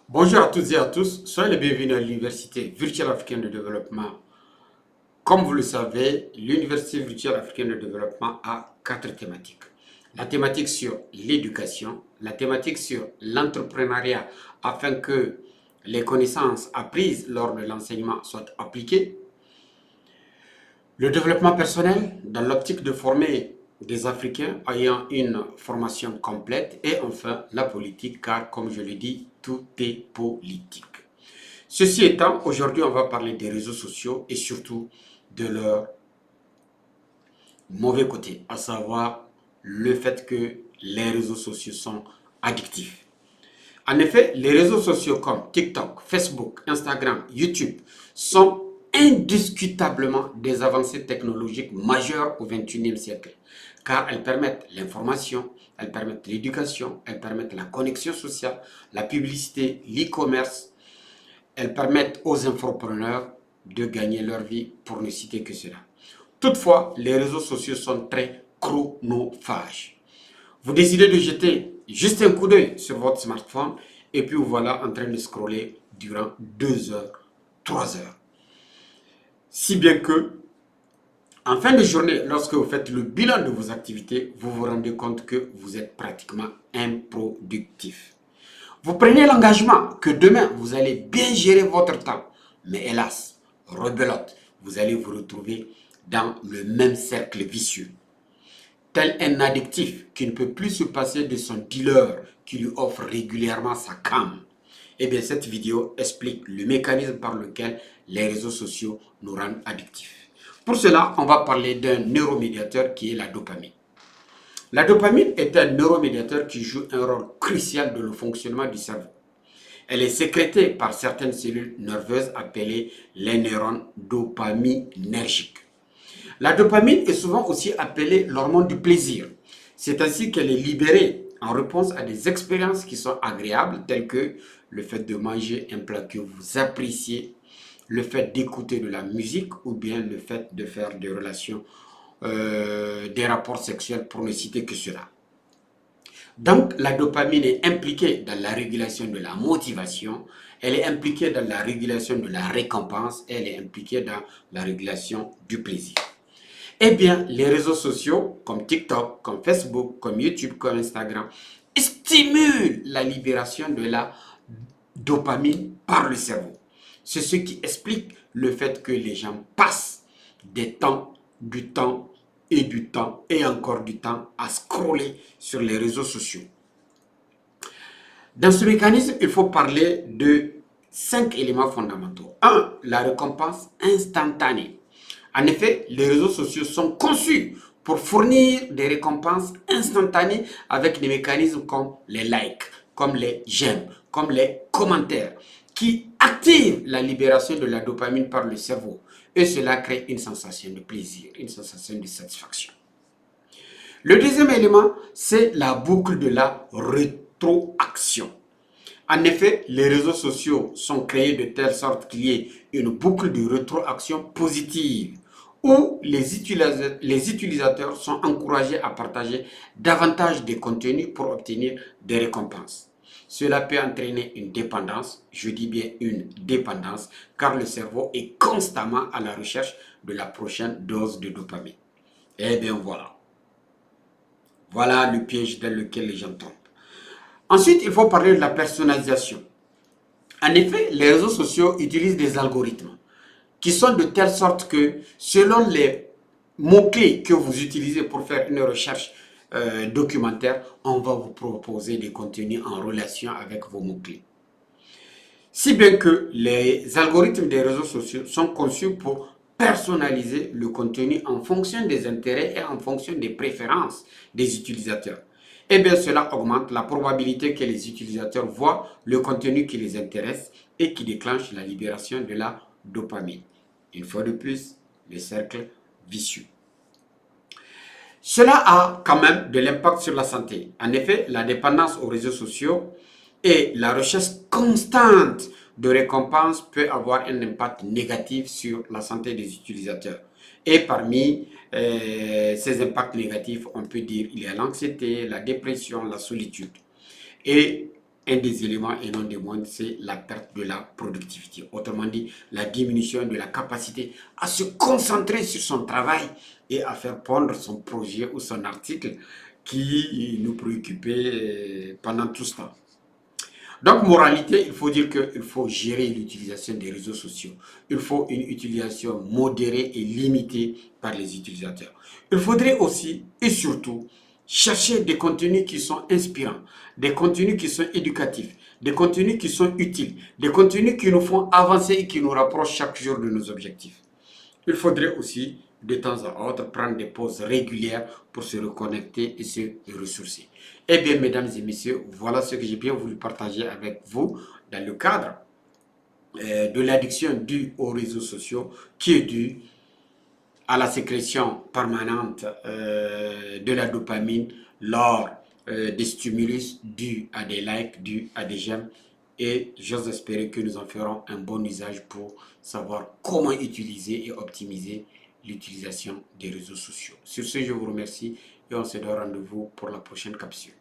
Bonjour à toutes et à tous, soyez les bienvenus à l'Université virtuelle africaine de développement. Comme vous le savez, l'Université virtuelle africaine de développement a quatre thématiques. La thématique sur l'éducation, la thématique sur l'entrepreneuriat afin que les connaissances apprises lors de l'enseignement soient appliquées, le développement personnel dans l'optique de former des Africains ayant une formation complète et enfin la politique car comme je l'ai dit, tout est politique. Ceci étant, aujourd'hui, on va parler des réseaux sociaux et surtout de leur mauvais côté, à savoir le fait que les réseaux sociaux sont addictifs. En effet, les réseaux sociaux comme TikTok, Facebook, Instagram, YouTube sont indiscutablement des avancées technologiques majeures au XXIe siècle, car elles permettent l'information, elles permettent l'éducation, elles permettent la connexion sociale, la publicité, l'e-commerce. Elles permettent aux infopreneurs de gagner leur vie, pour ne citer que cela. Toutefois, les réseaux sociaux sont très chronophages. Vous décidez de jeter juste un coup d'œil sur votre smartphone et puis vous voilà en train de scroller durant 2 heures, 3 heures. Si bien que, en fin de journée, lorsque vous faites le bilan de vos activités, vous vous rendez compte que vous êtes pratiquement improductif. Vous prenez l'engagement que demain, vous allez bien gérer votre temps. Mais hélas, rebelote, vous allez vous retrouver dans le même cercle vicieux. Tel un addictif qui ne peut plus se passer de son dealer qui lui offre régulièrement sa cam. Eh bien, cette vidéo explique le mécanisme par lequel les réseaux sociaux nous rendent addictifs. Pour cela, on va parler d'un neuromédiateur qui est la dopamine. La dopamine est un neuromédiateur qui joue un rôle crucial dans le fonctionnement du cerveau. Elle est sécrétée par certaines cellules nerveuses appelées les neurones dopaminergiques. La dopamine est souvent aussi appelée l'hormone du plaisir. C'est ainsi qu'elle est libérée en réponse à des expériences qui sont agréables, telles que le fait de manger un plat que vous appréciez, le fait d'écouter de la musique ou bien le fait de faire des relations, des rapports sexuels pour ne citer que cela. Donc, la dopamine est impliquée dans la régulation de la motivation, elle est impliquée dans la régulation de la récompense, elle est impliquée dans la régulation du plaisir. Eh bien, les réseaux sociaux comme TikTok, comme Facebook, comme YouTube, comme Instagram stimulent la libération de la dopamine par le cerveau. C'est ce qui explique le fait que les gens passent du temps et du temps et encore du temps à scroller sur les réseaux sociaux. Dans ce mécanisme, il faut parler de 5 éléments fondamentaux. Un, la récompense instantanée. En effet, les réseaux sociaux sont conçus pour fournir des récompenses instantanées avec des mécanismes comme les likes, comme les j'aime, comme les commentaires, qui activent la libération de la dopamine par le cerveau. Et cela crée une sensation de plaisir, une sensation de satisfaction. Le deuxième élément, c'est la boucle de la rétroaction. En effet, les réseaux sociaux sont créés de telle sorte qu'il y ait une boucle de rétroaction positive où les utilisateurs sont encouragés à partager davantage de contenus pour obtenir des récompenses. Cela peut entraîner une dépendance, je dis bien une dépendance, car le cerveau est constamment à la recherche de la prochaine dose de dopamine. Eh bien voilà. Voilà le piège dans lequel les gens tombent. Ensuite, il faut parler de la personnalisation. En effet, les réseaux sociaux utilisent des algorithmes qui sont de telle sorte que selon les mots-clés que vous utilisez pour faire une recherche documentaire, on va vous proposer des contenus en relation avec vos mots-clés. Si bien que les algorithmes des réseaux sociaux sont conçus pour personnaliser le contenu en fonction des intérêts et en fonction des préférences des utilisateurs. Et bien cela augmente la probabilité que les utilisateurs voient le contenu qui les intéresse et qui déclenche la libération de la dopamine. Une fois de plus, le cercle vicieux. Cela a quand même de l'impact sur la santé. En effet, la dépendance aux réseaux sociaux et la recherche constante de récompenses peut avoir un impact négatif sur la santé des utilisateurs. Et parmi ces impacts négatifs, on peut dire qu'il y a l'anxiété, la dépression, la solitude. Et un des éléments et non des moindres, c'est la perte de la productivité. Autrement dit, la diminution de la capacité à se concentrer sur son travail et à faire pondre son projet ou son article qui nous préoccupait pendant tout ce temps. Donc, moralité, il faut dire qu'il faut gérer l'utilisation des réseaux sociaux. Il faut une utilisation modérée et limitée par les utilisateurs. Il faudrait aussi et surtout chercher des contenus qui sont inspirants, des contenus qui sont éducatifs, des contenus qui sont utiles, des contenus qui nous font avancer et qui nous rapprochent chaque jour de nos objectifs. Il faudrait aussi, de temps à autre, prendre des pauses régulières pour se reconnecter et se ressourcer. Eh bien, mesdames et messieurs, voilà ce que j'ai bien voulu partager avec vous dans le cadre de l'addiction due aux réseaux sociaux, qui est due à la sécrétion permanente de la dopamine lors des stimulus dus à des likes, dus à des j'aime. Et j'ose espérer que nous en ferons un bon usage pour savoir comment utiliser et optimiser l'utilisation des réseaux sociaux. Sur ce, je vous remercie et on se donne rendez-vous pour la prochaine capsule.